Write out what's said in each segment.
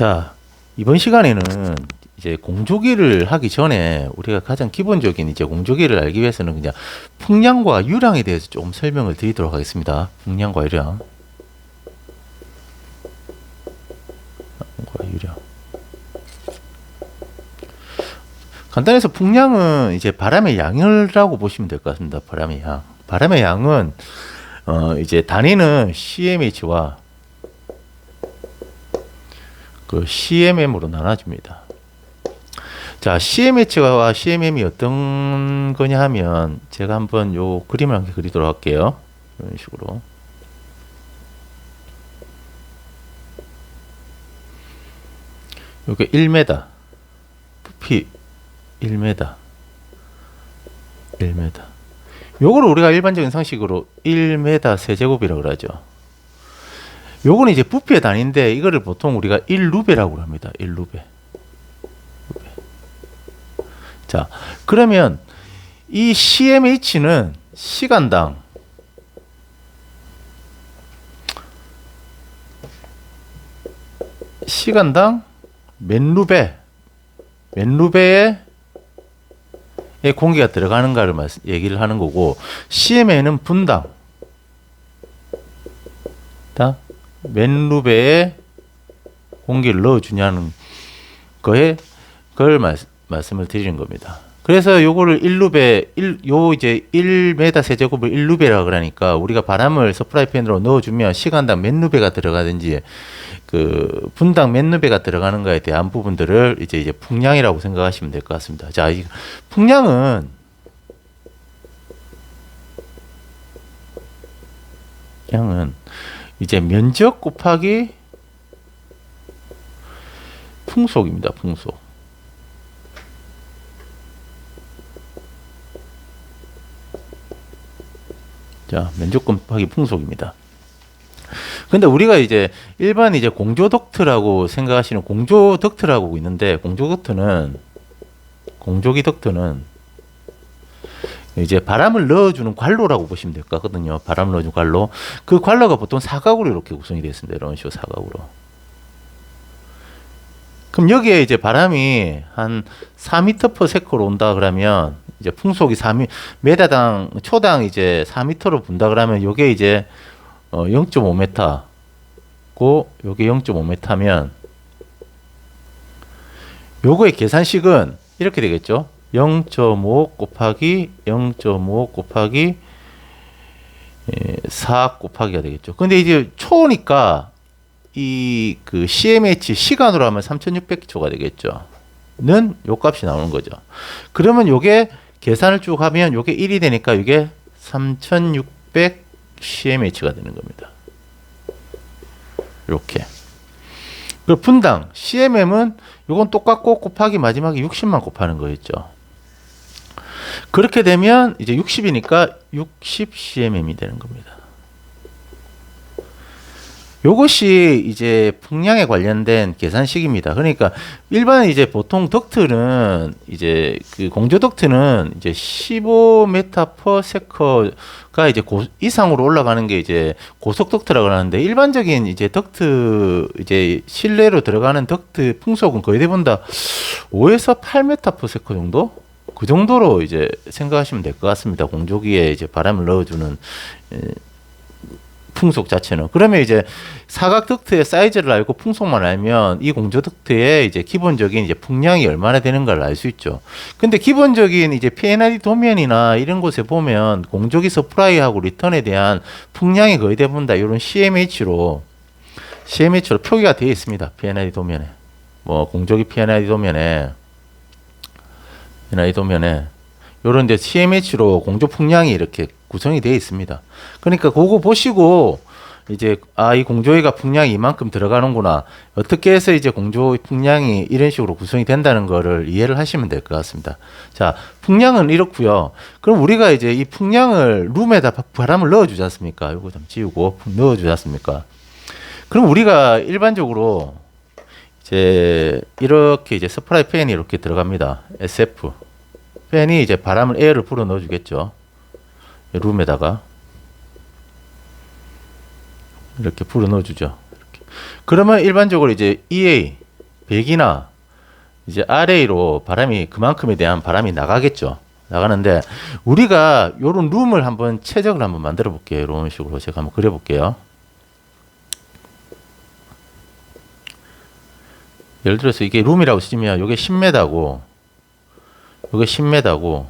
자, 이번 시간에는 이제 공조기를 하기 전에 우리가 가장 기본적인 이제 공조기를 알기 위해서는 그냥 풍량과 유량에 대해서 조금 설명을 드리도록 하겠습니다. 풍량과 유량. 유량. 간단해서 풍량은 이제 바람의 양이라고 보시면 될 것 같습니다. 바람의 양. 바람의 양은 이제 단위는 CMH와 그 CMM으로 나눠집니다. 자, CMH와 CMM이 어떤 거냐 하면 제가 한번 요 그림을 한개 그리도록 할게요. 이런 식으로. 요게 1m, 부피 1m, 1m. 요거를 우리가 일반적인 상식으로 1m 세제곱이라고 그러죠. 요거는 이제 부피의 단위인데 이거를 보통 우리가 1루베라고 합니다. 1루베. 자, 그러면 이 CMH는 시간당 몇 루베의 공기가 들어가는가를 얘기를 하는 거고, CMA는 분당 몇 루베의 공기를 넣어주냐는 거에 그걸 말씀을 드리는 겁니다. 그래서 요거를 1루베, 요 이제 1m 세제곱을 1루베라고 그러니까 우리가 바람을 서프라이팬으로 넣어주면 시간당 몇 루베가 들어가든지 그 분당 몇 루베가 들어가는가에 대한 부분들을 이제 풍량이라고 생각하시면 될 것 같습니다. 자, 이 풍량은 이제 면적 곱하기 풍속입니다. 풍속. 자, 면적 곱하기 풍속입니다. 근데 우리가 이제 일반 이제 공조 덕트라고 생각하시는 공조 덕트라고 있는데, 공조기 덕트는 이제 바람을 넣어주는 관로라고 보시면 될 것 같거든요. 바람을 넣어주는 관로. 그 관로가 보통 사각으로 이렇게 구성이 되어 있습니다. 이런 식으로 사각으로. 그럼 여기에 이제 바람이 한 4m/s로 온다 그러면 이제 풍속이 4m당 초당 이제 4m로 분다 그러면 요게 이제 0.5m고 요게 0.5m면 요거의 계산식은 이렇게 되겠죠. 0.5 곱하기 0.5 곱하기 4 곱하기가 되겠죠. 근데 이제 초니까 이 그 CMH 시간으로 하면 3600초가 되겠죠. 는 요 값이 나오는 거죠. 그러면 요게 계산을 쭉 하면 요게 1이 되니까 이게 3600 CMH가 되는 겁니다. 이렇게. 그 분당 CMM은 요건 똑같고 곱하기 마지막에 60만 곱하는 거였죠. 그렇게 되면 이제 60이니까 60 CMM이 되는 겁니다. 요것이 이제 풍량에 관련된 계산식입니다. 그러니까 일반 이제 보통 덕트는 이제 그 공조 덕트는 이제 15m/s가 이제 이상으로 올라가는 게 이제 고속 덕트라고 하는데, 일반적인 이제 덕트 이제 실내로 들어가는 덕트 풍속은 거의 대부분 다 5에서 8m/s 정도? 그 정도로 이제 생각하시면 될 것 같습니다. 공조기에 이제 바람을 넣어주는 풍속 자체는. 그러면 이제 사각 덕트의 사이즈를 알고 풍속만 알면 이 공조 덕트의 이제 기본적인 이제 풍량이 얼마나 되는가를 알 수 있죠. 근데 기본적인 이제 P&ID 도면이나 이런 곳에 보면 공조기 서프라이하고 리턴에 대한 풍량이 거의 대부분 다 이런 CMH로 표기가 되어 있습니다. P&ID 도면에. 뭐 공조기 P&ID 도면에 요런 이제 CMH로 공조 풍량이 이렇게 구성이 되어 있습니다. 그러니까 그거 보시고 이제 이 공조기가 풍량이 이만큼 들어가는구나, 어떻게 해서 이제 공조 풍량이 이런 식으로 구성이 된다는 거를 이해를 하시면 될 것 같습니다. 자, 풍량은 이렇고요. 그럼 우리가 이제 이 풍량을 룸에다 바람을 넣어주지 않습니까? 이거 좀 지우고 넣어주지 않습니까? 그럼 우리가 일반적으로 이제 이렇게 이제 서프라이 팬이 이렇게 들어갑니다. SF 팬이 이제 바람을 에어를 불어 넣어주겠죠. 룸에다가 이렇게 불어 넣어주죠. 이렇게. 그러면 일반적으로 이제 EA 100이나 이제 RA로 바람이 그만큼에 대한 바람이 나가겠죠. 나가는데 우리가 요런 룸을 한번 최적을 한번 만들어 볼게요. 이런 식으로 제가 한번 그려 볼게요. 예를 들어서 이게 룸이라고 치면 요게 10m고 요게 10m고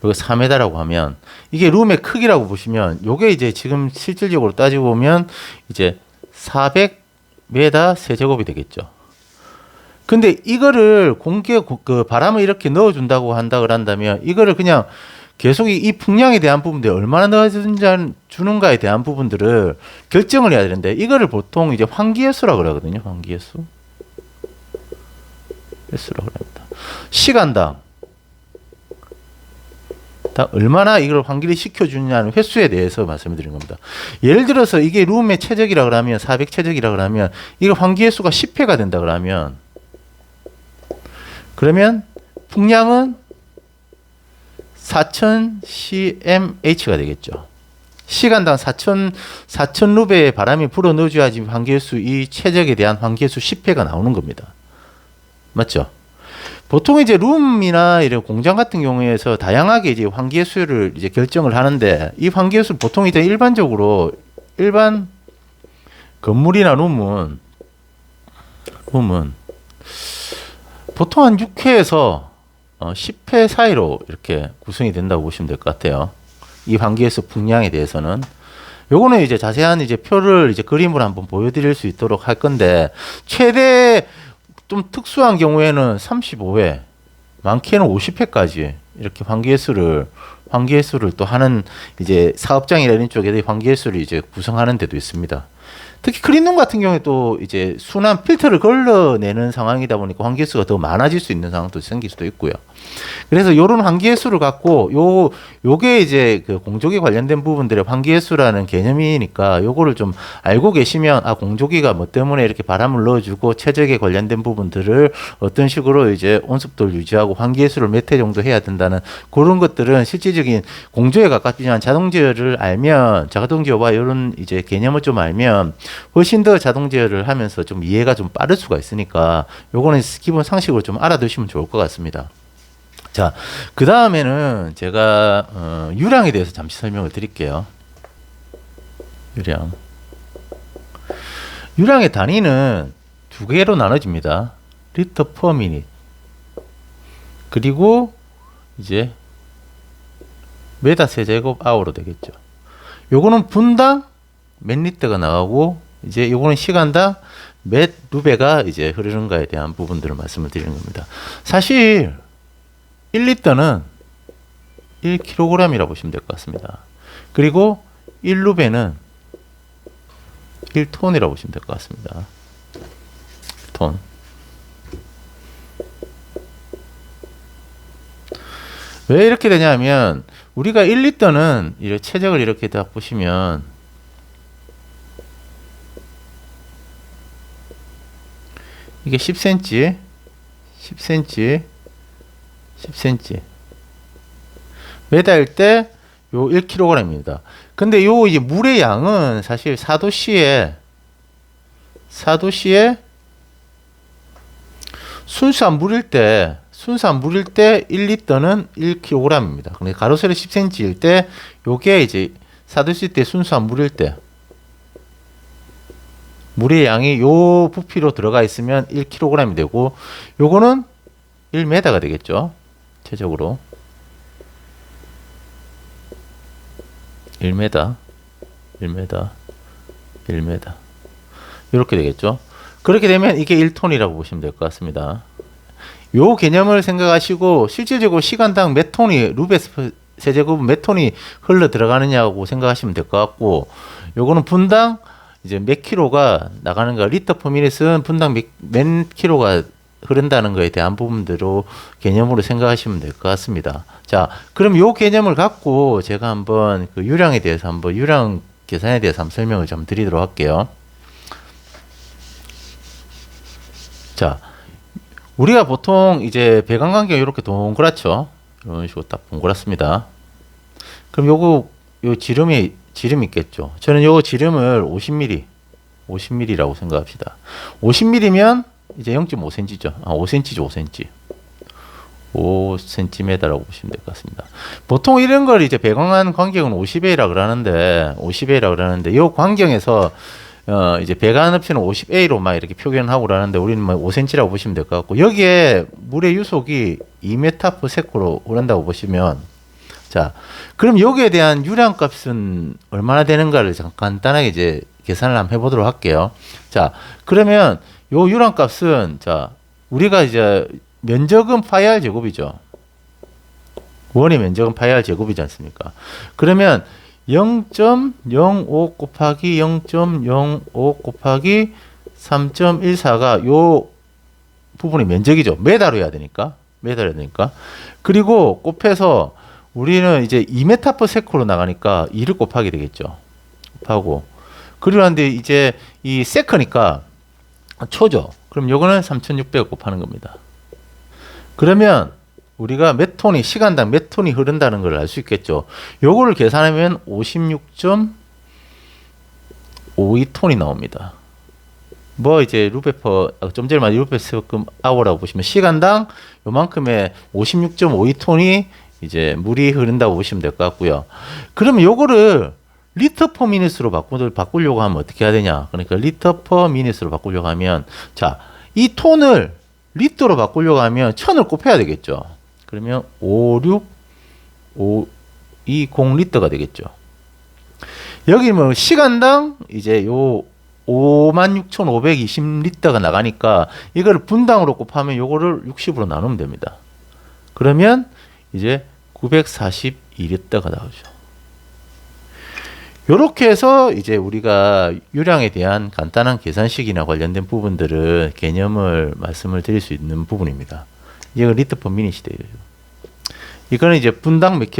요게 4m라고 하면 이게 룸의 크기라고 보시면 요게 이제 지금 실질적으로 따지고 보면 이제 400m 세제곱이 되겠죠. 근데 이거를 공기에 그 바람을 이렇게 넣어준다고 한다 그런다면 이거를 그냥 계속 이 풍량에 대한 부분들이 얼마나 넣어주는가에 대한 부분들을 결정을 해야 되는데 이거를 보통 이제 환기횟수라고 그러거든요. 환기횟수. 횟수라고 합니다. 시간당 얼마나 이걸 환기를 시켜주냐는 횟수에 대해서 말씀을 드린 겁니다. 예를 들어서 이게 룸의 최적이라 그러면 400 최적이라 그러면 이거 환기 횟수가 10회가 된다 그러면 풍량은 4000 cmh가 되겠죠. 시간당 4000 루베의 바람이 불어 넣어줘야지 환기횟수 이 최적에 대한 환기횟수 10회가 나오는 겁니다. 맞죠? 보통 이제 룸이나 이런 공장 같은 경우에서 다양하게 이제 환기횟수를 이제 결정을 하는데 이 환기횟수 보통 이제 일반적으로 일반 건물이나 룸은 보통 한 6회에서 10회 사이로 이렇게 구성이 된다고 보시면 될 것 같아요. 이 환기횟수 풍량에 대해서는. 요거는 이제 자세한 이제 표를 이제 그림으로 한번 보여드릴 수 있도록 할 건데 최대 좀 특수한 경우에는 35회, 많게는 50회까지 이렇게 환기횟수를 또 하는 이제 사업장이나 이런 쪽에 환기횟수를 이제 구성하는 데도 있습니다. 특히 클린룸 같은 경우에 또 이제 순환 필터를 걸러내는 상황이다 보니까 환기횟수가 더 많아질 수 있는 상황도 생길 수도 있고요. 그래서 이런 환기횟수를 갖고 요게 이제 그 공조기 관련된 부분들의 환기횟수라는 개념이니까 요거를 좀 알고 계시면 공조기가 뭐 때문에 이렇게 바람을 넣어주고 최적에 관련된 부분들을 어떤 식으로 이제 온습도를 유지하고 환기횟수를 몇 회 정도 해야 된다는 그런 것들은 실질적인 공조에 가깝지만 자동제어를 알면 자동제어와 이런 이제 개념을 좀 알면 훨씬 더 자동제어를 하면서 좀 이해가 좀 빠를 수가 있으니까 요거는 기본 상식으로 좀 알아두시면 좋을 것 같습니다. 자, 그 다음에는 제가 유량에 대해서 잠시 설명을 드릴게요. 유량의 단위는 두 개로 나눠집니다. 리터 퍼 미닛 그리고 이제 메다 세제곱 아워로 되겠죠. 요거는 분당 몇 리터가 나가고 이제 요거는 시간당 몇 루베가 이제 흐르는가에 대한 부분들을 말씀을 드리는 겁니다. 사실 1리터는 1kg이라고 보시면 될 것 같습니다. 그리고 1루베는 1톤이라고 보시면 될 것 같습니다. 톤. 왜 이렇게 되냐면 우리가 1리터는 이렇게 최적을 이렇게 딱 보시면 이게 10cm, 10cm, 10cm. 매달 때 요 1kg입니다. 근데 요 이제 물의 양은 사실 4도씨에 순수한 물일 때 1리터는 1kg입니다. 근데 가로세로 10cm일 때 요게 이제 4도씨 때 순수한 물일 때 물의 양이 요 부피로 들어가 있으면 1kg이 되고 요거는 1m가 되겠죠. 최적으로 1m 이렇게 되겠죠. 그렇게 되면 이게 1톤이라고 보시면 될 것 같습니다. 요 개념을 생각하시고 실질적으로 시간당 몇 톤이 루베 세제곱은 몇 톤이 흘러 들어가느냐고 생각하시면 될 것 같고 요거는 분당 이제 몇 킬로가 나가는가 리터 퍼 미닛은 분당 몇 킬로가 흐른다는 거에 대한 부분대로 개념으로 생각하시면 될 것 같습니다. 자, 그럼 요 개념을 갖고 제가 한번 그 유량 계산에 대해서 한번 설명을 좀 드리도록 할게요. 자, 우리가 보통 이제 배관관계가 이렇게 동그랗죠. 이런 식으로 딱 동그랗습니다. 그럼 요 지름이 있겠죠. 저는 요 지름을 50mm라고 생각합시다. 50mm면 이제 0.5cm죠. 5cm죠, 5cm. 5cm라고 보시면 될 것 같습니다. 보통 이런 걸 이제 배광한 간격은 50A라 그러는데 이 광경에서 이제 배관 없이는 50A로 막 이렇게 표현하고 그러는데 우리는 뭐 5cm라고 보시면 될 것 같고 여기에 물의 유속이 2m/s로 흐른다고 보시면 자, 그럼 여기에 대한 유량값은 얼마나 되는가를 간단하게 이제 계산을 한번 해보도록 할게요. 자, 그러면 요 유량값은 자, 우리가 이제 면적은 파이R 제곱이죠. 원의 면적은 파이R 제곱이지 않습니까? 그러면 0.05 곱하기 0.05 곱하기 3.14가 요 부분이 면적이죠. 메다로 해야 되니까. 그리고 곱해서 우리는 이제 2m/s로 나가니까 2를 곱하게 되겠죠. 곱하고. 그리고 하는데 이제 이 세크니까 초죠. 그럼 요거는 3600을 곱하는 겁니다. 그러면 우리가 몇 톤이 시간당 몇 톤이 흐른다는 걸 알 수 있겠죠. 요거를 계산하면 56.52톤이 나옵니다. 뭐 이제 루베퍼 좀 전에 말한 루베퍼 아워라고 보시면 시간당 요만큼의 56.52톤이 이제 물이 흐른다고 보시면 될 것 같고요. 그러면 요거를 리터 퍼 미닛으로 바꾸려고 하면 어떻게 해야 되냐? 그러니까 리터 퍼 미닛으로 바꾸려고 하면 자, 이 톤을 리터로 바꾸려고 하면 1000을 곱해야 되겠죠. 그러면 56520 리터가 되겠죠. 여기 뭐 시간당 이제 요 56,520 리터가 나가니까 이걸 분당으로 곱하면 요거를 60으로 나누면 됩니다. 그러면 이제 942리터가 나오죠. 요렇게 해서 이제 우리가 유량에 대한 간단한 계산식이나 관련된 부분들을 개념을 말씀을 드릴 수 있는 부분입니다. 이게 리터 퍼 미닛이 돼요. 이거는 이제 분당 몇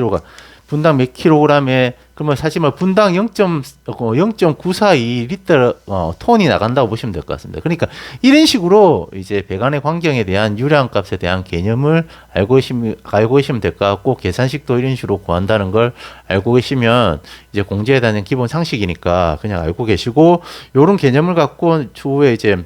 킬로그램에 그러면 사실 뭐 분당 0.942 리터 톤이 나간다고 보시면 될 것 같습니다. 그러니까 이런 식으로 이제 배관의 광경에 대한 유량값에 대한 개념을 알고 계시면 될 것 같고 계산식도 이런 식으로 구한다는 걸 알고 계시면 이제 공제에 대한 기본 상식이니까 그냥 알고 계시고 요런 개념을 갖고 추후에 이제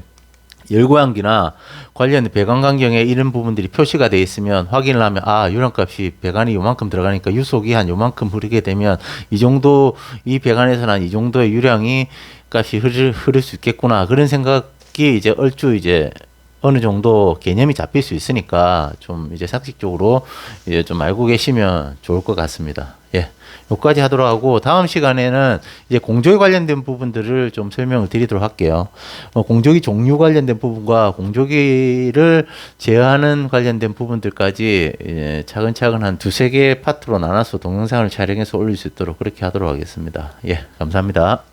열고양기나 관련된 배관 간경에 이런 부분들이 표시가 되어 있으면 확인을 하면 유량값이 배관이 요만큼 들어가니까 유속이 한 요만큼 흐르게 되면 이 정도 이 배관에서는 한 이 정도의 유량이 값이 흐를 수 있겠구나 그런 생각이 이제 얼추 이제 어느 정도 개념이 잡힐 수 있으니까 좀 이제 상식적으로 이제 좀 알고 계시면 좋을 것 같습니다. 예. 여기까지 하도록 하고 다음 시간에는 이제 공조기 관련된 부분들을 좀 설명을 드리도록 할게요. 공조기 종류 관련된 부분과 공조기를 제어하는 관련된 부분들까지 이제 차근차근 한 두세 개의 파트로 나눠서 동영상을 촬영해서 올릴 수 있도록 그렇게 하도록 하겠습니다. 예, 감사합니다.